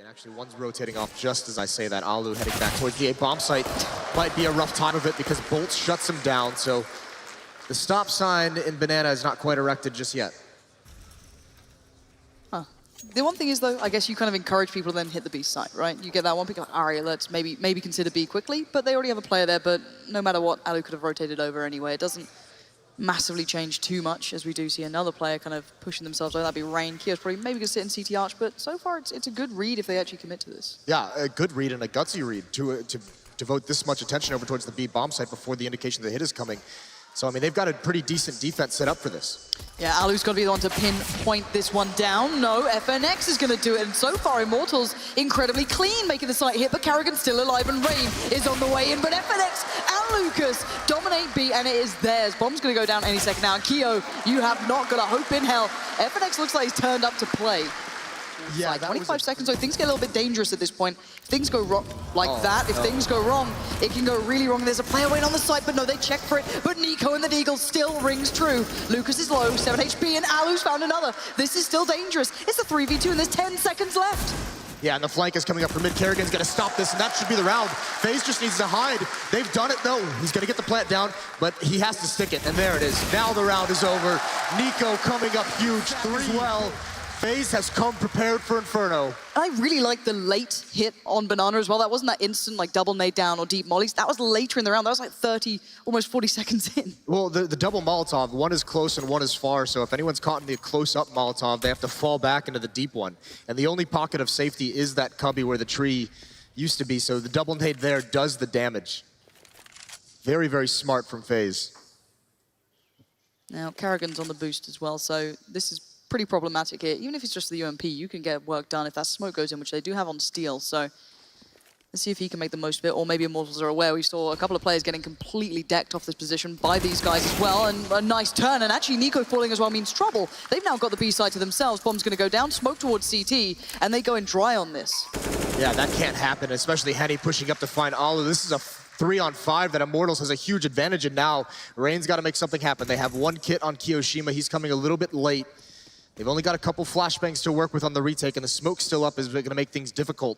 And actually, one's rotating off just as I say that. Alu heading back towards the A bomb site. Might be a rough time of it because Bolt shuts him down. So the stop sign in Banana is not quite erected just yet. Huh. The one thing is, though, I guess you kind of encourage people to then hit the B site, right? You get that one pick, like, all right, let's maybe consider B quickly. But they already have a player there. But no matter what, Alu could have rotated over anyway. It doesn't massively change too much, as we do see another player kind of pushing themselves over. That'd be Rain. Kio's probably maybe going to sit in CT Arch, but so far it's a good read if they actually commit to this. Yeah, a good read and a gutsy read to devote this much attention over towards the B bomb site before the indication the hit is coming. So, I mean, they've got a pretty decent defense set up for this. Yeah, Alu's got to be the one to pinpoint this one down. No, FNX is going to do it. And so far, Immortals incredibly clean, making the site hit, but Karrigan's still alive, and Rain is on the way in. But FNX and Lucas dominate B, and it is theirs. Bomb's going to go down any second now. And Kio, you have not got a hope in hell. FNX looks like he's turned up to play. Yeah, like 25 seconds, so things get a little bit dangerous at this point. If things go wrong like that, if things go wrong, it can go really wrong. There's a player waiting on the site, but no, they check for it. But Nico and the Deagle still rings true. Lucas is low, 7 HP, and Alu's found another. This is still dangerous. It's a 3v2, and there's 10 seconds left. Yeah, and the flank is coming up from mid. Karrigan's going to stop this, and that should be the round. FaZe just needs to hide. They've done it, though. He's going to get the plant down, but he has to stick it, and there it is. Now the round is over. Nico coming up huge, 3 as well. FaZe has come prepared for Inferno. I really like the late hit on Banana as well. That wasn't that instant, like, double nade down or deep mollies. That was later in the round. That was like 30, almost 40 seconds in. Well, the double Molotov, one is close and one is far, so if anyone's caught in the close-up Molotov, they have to fall back into the deep one. And the only pocket of safety is that cubby where the tree used to be, so the double nade there does the damage. Very, very smart from FaZe. Now, Karrigan's on the boost as well, so this is pretty problematic here. Even if it's just the UMP, you can get work done if that smoke goes in, which they do have on Steel. So let's see if he can make the most of it, or maybe Immortals are aware. We saw a couple of players getting completely decked off this position by these guys as well, and a nice turn. And actually, Nico falling as well means trouble. They've now got the B side to themselves. Bomb's going to go down, smoke towards CT, and they go in dry on this. Yeah, that can't happen, especially Henny pushing up to find Alu. This is a 3-on-5 that Immortals has a huge advantage in now. Rain's got to make something happen. They have one kit on Kiyoshima. He's coming a little bit late. They've only got a couple flashbangs to work with on the retake, and the smoke still up is going to make things difficult.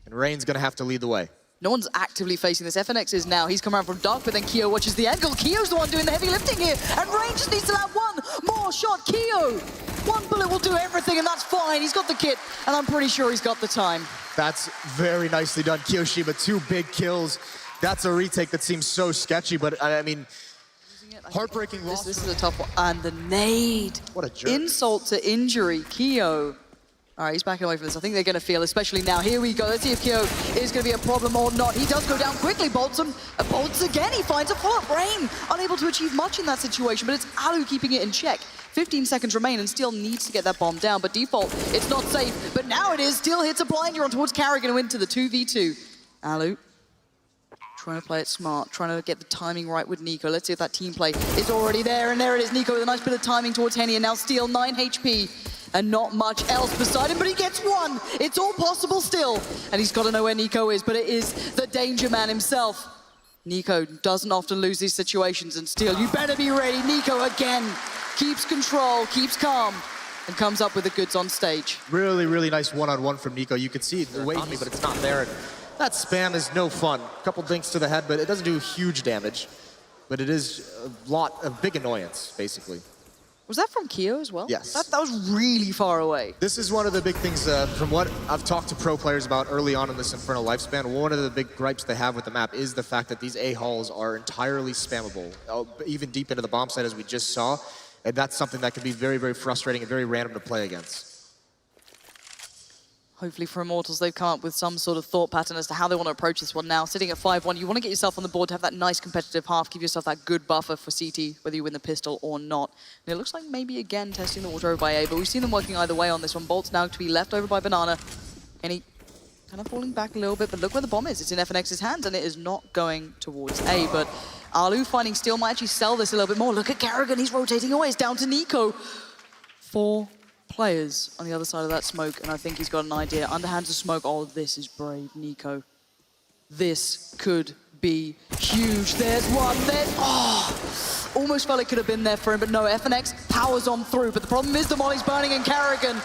And Rain's going to have to lead the way. No one's actively facing this. FNX is now. He's come around from dark, but then Kio watches the angle. Kio's the one doing the heavy lifting here, and Rain just needs to land one more shot. Kio, one bullet will do everything, and that's fine. He's got the kit, and I'm pretty sure he's got the time. That's very nicely done. Kiyoshima, 2 big kills. That's a retake that seems so sketchy, but I mean, heartbreaking loss. This is a tough one. And the nade. What a jerk. Insult to injury. Kio. All right, he's backing away from this. I think they're going to feel, especially now. Here we go. Let's see if Kio is going to be a problem or not. He does go down quickly. Bolts again. He finds a follow-up. Rain unable to achieve much in that situation, but it's Alu keeping it in check. 15 seconds remain, and Steel needs to get that bomb down, but default, it's not safe. But now it is. Steel hits a blinder on towards Karrigan and into the 2v2. Alu trying to play it smart, trying to get the timing right with Nico. Let's see if that team play is already there, and there it is. Nico with a nice bit of timing towards Henny, and now Steel, 9 HP, and not much else beside him, but he gets one. It's all possible still, and he's got to know where Nico is, but it is the danger man himself. Nico doesn't often lose these situations, and Steel, you better be ready. Nico again keeps control, keeps calm, and comes up with the goods on stage. Really, really nice one-on-one from Nico. You can see the way he, but it's not there. That spam is no fun. A couple dinks to the head, but it doesn't do huge damage. But it is a big annoyance, basically. Was that from Kio as well? Yes. That was really far away. This is one of the big things, from what I've talked to pro players about early on in this Inferno lifespan, one of the big gripes they have with the map is the fact that these A-halls are entirely spammable, even deep into the bomb site as we just saw. And that's something that can be very, very frustrating and very random to play against. Hopefully for Immortals, they've come up with some sort of thought pattern as to how they want to approach this one now. Sitting at 5-1, you want to get yourself on the board to have that nice competitive half, give yourself that good buffer for CT, whether you win the pistol or not. And it looks like maybe again testing the water over by A, but we've seen them working either way on this one. Bolt's now to be left over by Banana. And he kind of falling back a little bit, but look where the bomb is. It's in FNX's hands, and it is not going towards A. But Alu finding Steel might actually sell this a little bit more. Look at Karrigan, he's rotating away. It's down to Nico. 4 players on the other side of that smoke, and I think he's got an idea. Underhands of smoke. Oh, this is brave, Nico. This could be huge. There's one. Almost felt it could have been there for him, but no, FNX powers on through. But the problem is the molly's burning, and Karrigan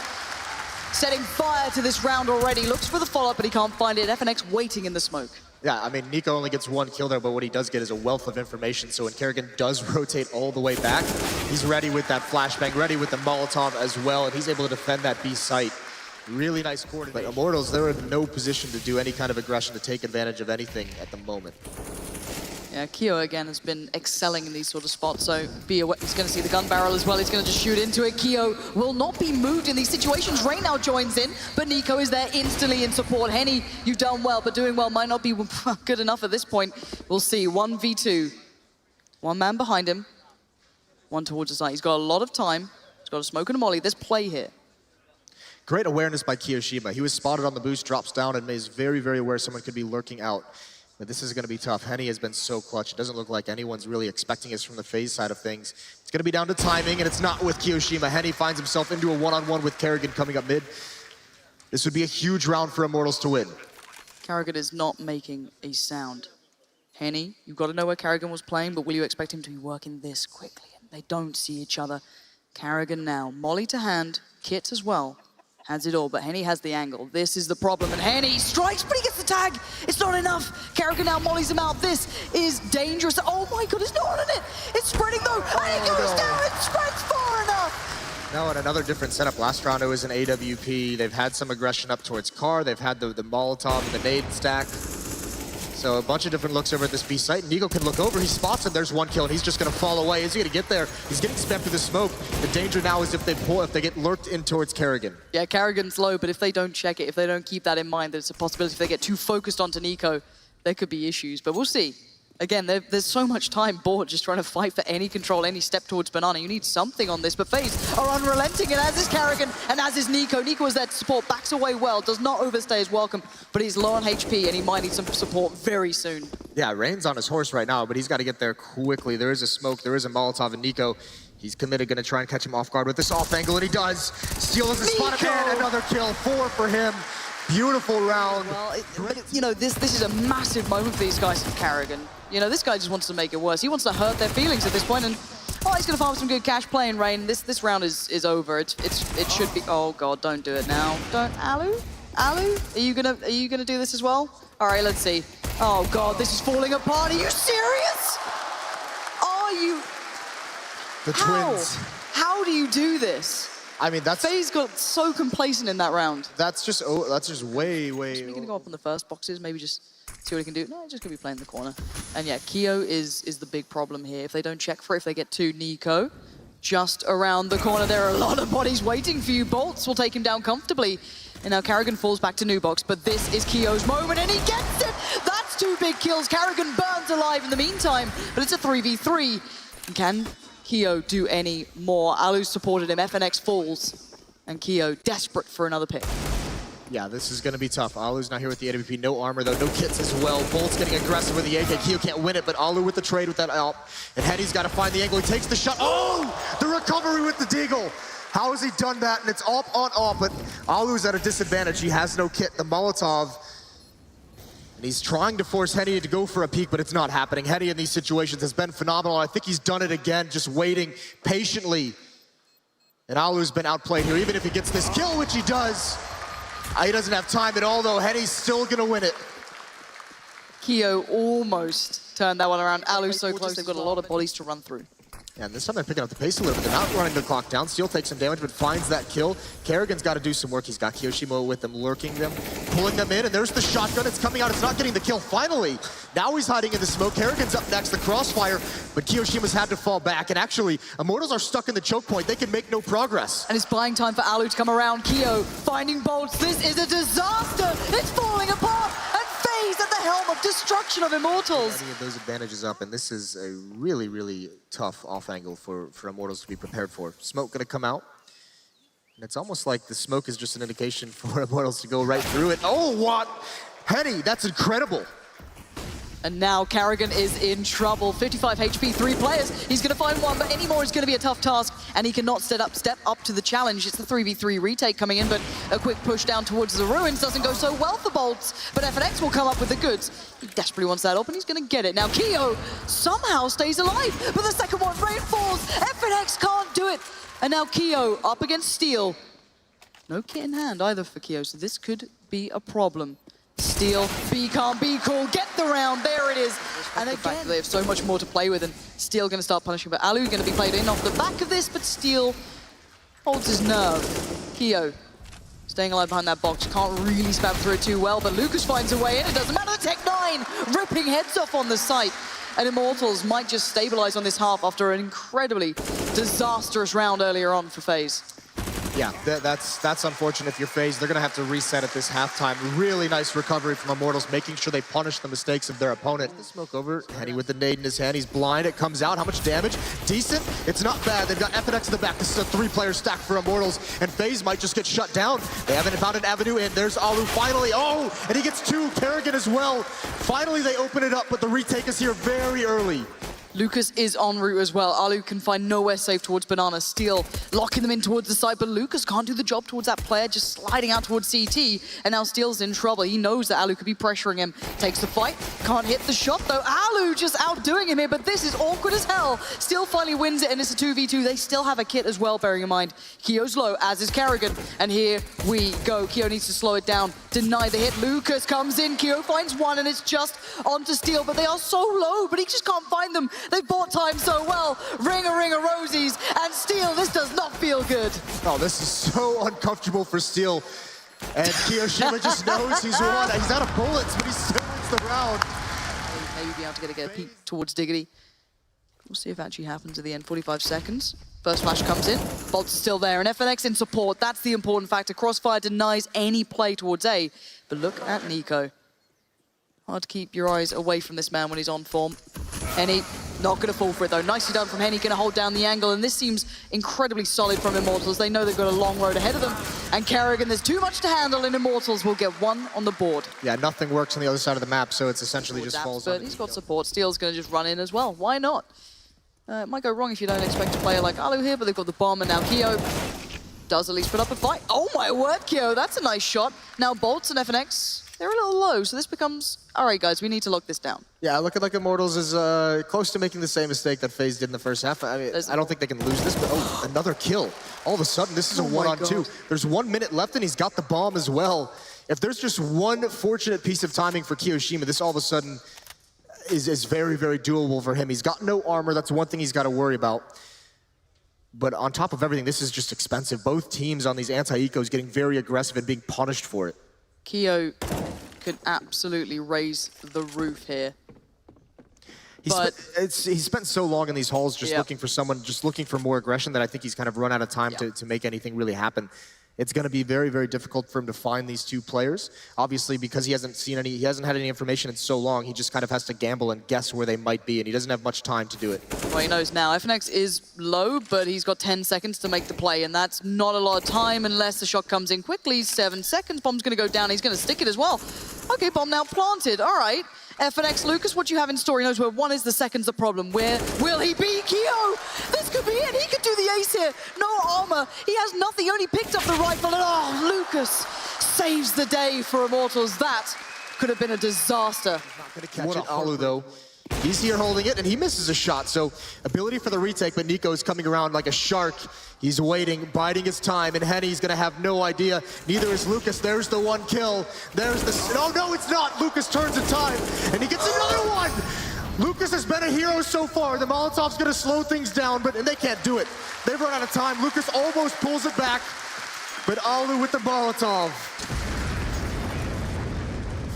setting fire to this round already. Looks for the follow-up, but he can't find it. FNX waiting in the smoke. Yeah, I mean, Nico only gets one kill there, but what he does get is a wealth of information. So when Kerrigan does rotate all the way back, he's ready with that flashbang, ready with the Molotov as well, and he's able to defend that B site. Really nice coordination. But Immortals, they're in no position to do any kind of aggression, to take advantage of anything at the moment. Yeah, Keo again has been excelling in these sort of spots, so be aware. He's going to see the gun barrel as well. He's going to just shoot into it. Keo will not be moved in these situations. Rain now joins in, but Nico is there instantly in support. Henny, you've done well, but doing well might not be good enough at this point. We'll see. 1v2. One man behind him. One towards the side. He's got a lot of time. He's got a smoke and a molly. There's play here. Great awareness by Kiyoshima. He was spotted on the boost, drops down, and is very, very aware someone could be lurking out. But this is going to be tough. Henny has been so clutch. It doesn't look like anyone's really expecting this from the FaZe side of things. It's going to be down to timing, and it's not with Kiyoshima. Henny finds himself into a one-on-one with Kerrigan coming up mid. This would be a huge round for Immortals to win. Kerrigan is not making a sound. Henny, you've got to know where Kerrigan was playing, but will you expect him to be working this quickly? They don't see each other. Kerrigan now, molly to hand, Kit as well. Has it all, but Henny has the angle. This is the problem, and Henny strikes, but he gets the tag. It's not enough. Kerrigan now mollies him out. This is dangerous. Oh my God, it's not on it. It's spreading though, and it goes down. It spreads far enough. Now in another different setup. Last round it was an AWP. They've had some aggression up towards Car. They've had the Molotov and the nade stack. So a bunch of different looks over at this B site. Nico can look over, he spots him, there's one kill, and he's just gonna fall away. Is he gonna get there? He's getting spammed through the smoke. The danger now is if they get lurked in towards Kerrigan. Yeah, Kerrigan's low, but if they don't check it, if they don't keep that in mind, there's a possibility if they get too focused onto Nico, there could be issues, but we'll see. Again, there's so much time bored just trying to fight for any control, any step towards Banana. You need something on this, but FaZe are unrelenting, and as is Kerrigan, and as is Nico. Nico is there to support, backs away well, does not overstay his welcome, but he's low on HP, and he might need some support very soon. Yeah, Rain's on his horse right now, but he's got to get there quickly. There is a smoke, there is a Molotov, and Nico, he's committed, going to try and catch him off guard with this off angle, and he does. Steel is a spot again, another kill, 4 for him. Beautiful round. Well, you know, this is a massive moment for these guys from Kerrigan. You know, this guy just wants to make it worse. He wants to hurt their feelings at this point, and he's going to farm some good cash playing Rain. This round is over. It should be. Oh God, don't do it now. Don't, Alu, are you gonna do this as well? All right, let's see. Oh God, this is falling apart. Are you serious? Are you? The twins. How do you do this? I mean, that's. FaZe got so complacent in that round. That's just way. He's gonna go up on the first boxes, maybe just see what he can do. No, he's just gonna be playing the corner. And yeah, Keo is the big problem here. If they don't check for it, if they get to Nico, just around the corner, there are a lot of bodies waiting for you. Bolts will take him down comfortably. And now Kerrigan falls back to Nubox, but this is Keo's moment, and he gets it! That's 2 big kills. Kerrigan burns alive in the meantime, but it's a 3v3. And can Keo do any more? Alu supported him, FNX falls, and Keo desperate for another pick. Yeah, this is going to be tough. Alu's not here with the AWP. No armor, though. No kits as well. Bolt's getting aggressive with the AK. Keo can't win it, but Alu with the trade with that AWP. And Henny's got to find the angle. He takes the shot. Oh! The recovery with the deagle. How has he done that? And it's AWP on AWP, but Alu's at a disadvantage. He has no kit. The Molotov. And he's trying to force Henny to go for a peek, but it's not happening. Henny in these situations has been phenomenal. I think he's done it again, just waiting patiently. And Alu's been outplayed here, even if he gets this kill, which he does. He doesn't have time at all, though. Henny's still going to win it. Keo almost turned that one around. Alu's so close, they've got a lot of bodies to run through. Yeah, and this time they're picking up the pace a little bit. They're not running the clock down. Steel takes some damage, but finds that kill. Kerrigan's got to do some work. He's got Kiyoshima with them, lurking them, pulling them in, and there's the shotgun. It's coming out. It's not getting the kill. Finally, now he's hiding in the smoke. Kerrigan's up next, the crossfire, but Kiyoshima's had to fall back. And actually, Immortals are stuck in the choke point. They can make no progress. And it's buying time for Alu to come around. Keo finding bolts. This is a disaster. It's falling apart. And FaZe at the helm of destruction of Immortals. Any of those advantages up, and this is a really, really tough off angle for Immortals to be prepared for. Smoke gonna come out. And it's almost like the smoke is just an indication for Immortals to go right through it. Oh, what? Henny, that's incredible. And now Kerrigan is in trouble. 55 HP, 3 players. He's going to find one, but any more is going to be a tough task, and he cannot step up to the challenge. It's the 3v3 retake coming in, but a quick push down towards the ruins doesn't go so well for Bolts, but FNX will come up with the goods. He desperately wants that up, and he's going to get it. Now Keo somehow stays alive, but the second one, Rain falls. FNX can't do it. And now Keo up against Steel. No kit in hand either for Keo, so this could be a problem. Steal, B can't be cool, get the round, there it is. And the fact that they have so much more to play with, and Steel going to start punishing, but Alu going to be played in off the back of this, but Steel holds his nerve. Keo staying alive behind that box, can't really spam through it too well, but Lucas finds a way in, it doesn't matter, Tech9 ripping heads off on the site. And Immortals might just stabilize on this half after an incredibly disastrous round earlier on for FaZe. Yeah, that's unfortunate if you're FaZe. They're going to have to reset at this halftime. Really nice recovery from Immortals, making sure they punish the mistakes of their opponent. The smoke over, Henny with the nade in his hand. He's blind, it comes out. How much damage? Decent. It's not bad. They've got FNX in the back. This is a three-player stack for Immortals, and FaZe might just get shut down. They haven't found an avenue in. There's Alu finally. Oh, and he gets two. Kerrigan as well. Finally, they open it up, but the retake is here very early. Lucas is en route as well. Alu can find nowhere safe towards Banana. Steel locking them in towards the side, but Lucas can't do the job towards that player, just sliding out towards CT, and now Steel's in trouble. He knows that Alu could be pressuring him. Takes the fight, can't hit the shot though. Alu just outdoing him here, but this is awkward as hell. Steel finally wins it, and it's a 2v2. They still have a kit as well, bearing in mind. Keo's low, as is Kerrigan, and here we go. Keo needs to slow it down, deny the hit. Lucas comes in, Keo finds one, and it's just onto Steel, but they are so low, but he just can't find them. They bought time so well. Ring a rosies, and Steel, this does not feel good. Oh, this is so uncomfortable for Steel. And Kiyoshima just knows he's won. He's out of bullets, but he still wins the round. Maybe be able to get a peek towards Diggity. We'll see if it actually happens at the end. 45 seconds. First flash comes in. Bolt's still there, and FNX in support. That's the important factor. Crossfire denies any play towards A. But look at Nico. Hard to keep your eyes away from this man when he's on form. Henny, not going to fall for it though. Nicely done from Henny, going to hold down the angle, and this seems incredibly solid from Immortals. They know they've got a long road ahead of them, and Kerrigan, there's too much to handle, and Immortals will get one on the board. Yeah, nothing works on the other side of the map, so it's essentially just falls on. But he's got support. Steel's going to just run in as well. Why not? It might go wrong if you don't expect a player like Alu here, but they've got the bomb, and now Keo does at least put up a fight. Oh my word, Keo, that's a nice shot. Now Bolts and FNX, they're a little low, so this becomes, all right, guys, we need to lock this down. Yeah, looking like Immortals is close to making the same mistake that FaZe did in the first half. I mean, I don't think they can lose this, but oh, another kill. All of a sudden, this is a 1-on-2. There's 1 minute left, and he's got the bomb as well. If there's just one fortunate piece of timing for Kiyoshima, this all of a sudden is very, very doable for him. He's got no armor. That's one thing he's got to worry about. But on top of everything, this is just expensive. Both teams on these anti-ecos getting very aggressive and being punished for it. Keo could absolutely raise the roof here. He spent so long in these halls just looking for someone, just looking for more aggression, that I think he's kind of run out of time to make anything really happen. It's going to be very, very difficult for him to find these two players. Obviously, because he hasn't had any information in so long, he just kind of has to gamble and guess where they might be, and he doesn't have much time to do it. Well, he knows now. FNX is low, but he's got 10 seconds to make the play, and that's not a lot of time unless the shot comes in quickly. 7 seconds, bomb's going to go down. He's going to stick it as well. Okay, bomb now planted. All right. FNX, Lucas, what do you have in store? He knows where 1 is, the second's the problem. Where will he be? Keo! This could be it. He could do the ace here. No armor. He has nothing. He only picked up the rifle. And oh, Lucas saves the day for Immortals. That could have been a disaster. Not going to catch it, Alu, though. He's here holding it, and he misses a shot. So ability for the retake, but Nico is coming around like a shark. He's waiting, biding his time, and Henny's going to have no idea. Neither is Lucas. There's the 1 kill. There's the... Oh, no, it's not. Lucas turns in time, and he gets another one. Lucas has been a hero so far. The Molotov's going to slow things down, and they can't do it. They've run out of time. Lucas almost pulls it back, but Alu with the Molotov.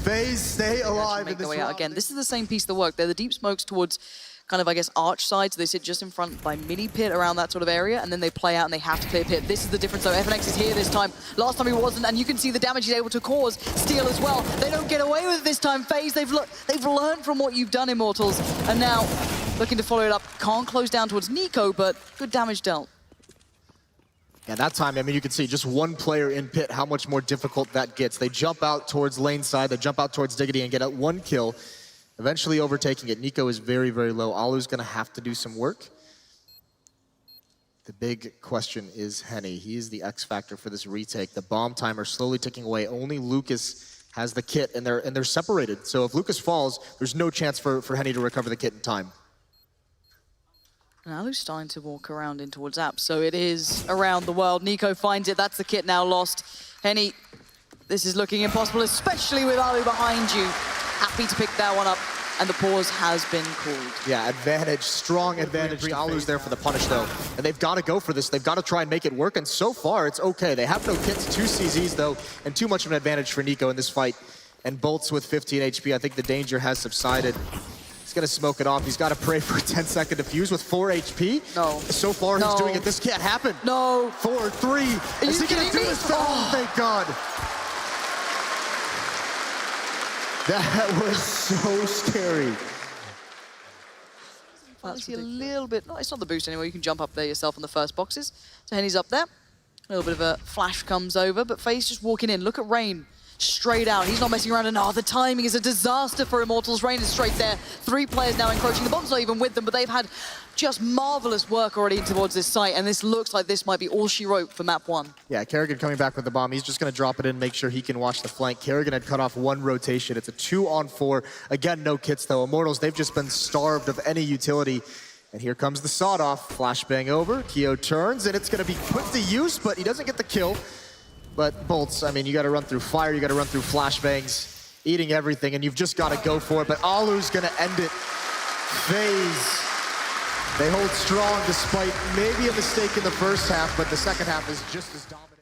FaZe stay alive in this round. Again, this is the same piece of the work. They're the deep smokes towards kind of, I guess, arch side. So they sit just in front by mini pit around that sort of area, and then they play out and they have to clear pit. This is the difference though. FNX is here this time. Last time he wasn't, and you can see the damage he's able to cause. Steel as well. They don't get away with it this time. FaZe, they've learned from what you've done, Immortals, and now looking to follow it up. Can't close down towards Nico, but good damage dealt. Yeah, that time, I mean, you can see just 1 player in pit, how much more difficult that gets. They jump out towards lane side, they jump out towards Diggity and get out 1 kill, eventually overtaking it. Nico is very, very low. Alu's going to have to do some work. The big question is Henny. He is the X factor for this retake. The bomb timer slowly ticking away. Only Lucas has the kit, and they're separated. So if Lucas falls, there's no chance for Henny to recover the kit in time. Now Alu's starting to walk around in towards App, so it is around the world. Nico finds it, that's the kit now lost. Henny, this is looking impossible, especially with Alu behind you. Happy to pick that one up, and the pause has been called. Yeah, advantage, strong advantage. Alu's there for the punish though, and they've got to go for this. They've got to try and make it work, and so far it's okay. They have no kits, 2 CZs though, and too much of an advantage for Nico in this fight. And Bolts with 15 HP, I think the danger has subsided. He's gonna smoke it off. He's gotta pray for a 10-second defuse with 4 HP. No. So far he's doing it. This can't happen. No. 4, 3. Is he gonna do his thing? Oh, thank God. That was so scary. That's a little bit, no, it's not the boost anymore. You can jump up there yourself on the first boxes. So Henny's up there. A little bit of a flash comes over, but FaZe just walking in. Look at Rain. Straight out. He's not messing around, and the timing is a disaster for Immortals. Rain is straight there. 3 players now encroaching. The bomb's not even with them, but they've had just marvelous work already towards this site, and this looks like this might be all she wrote for map 1. Yeah, Kerrigan coming back with the bomb. He's just going to drop it in, make sure he can watch the flank. Kerrigan had cut off 1 rotation. It's a 2-on-4. Again, no kits, though. Immortals, they've just been starved of any utility. And here comes the sawed-off. Flashbang over. Keo turns, and it's going to be put to use, but he doesn't get the kill. But Bolts, I mean, you got to run through fire, you got to run through flashbangs, eating everything, and you've just got to go for it. But Alu's going to end it. FaZe, they hold strong despite maybe a mistake in the first half, but the second half is just as dominant.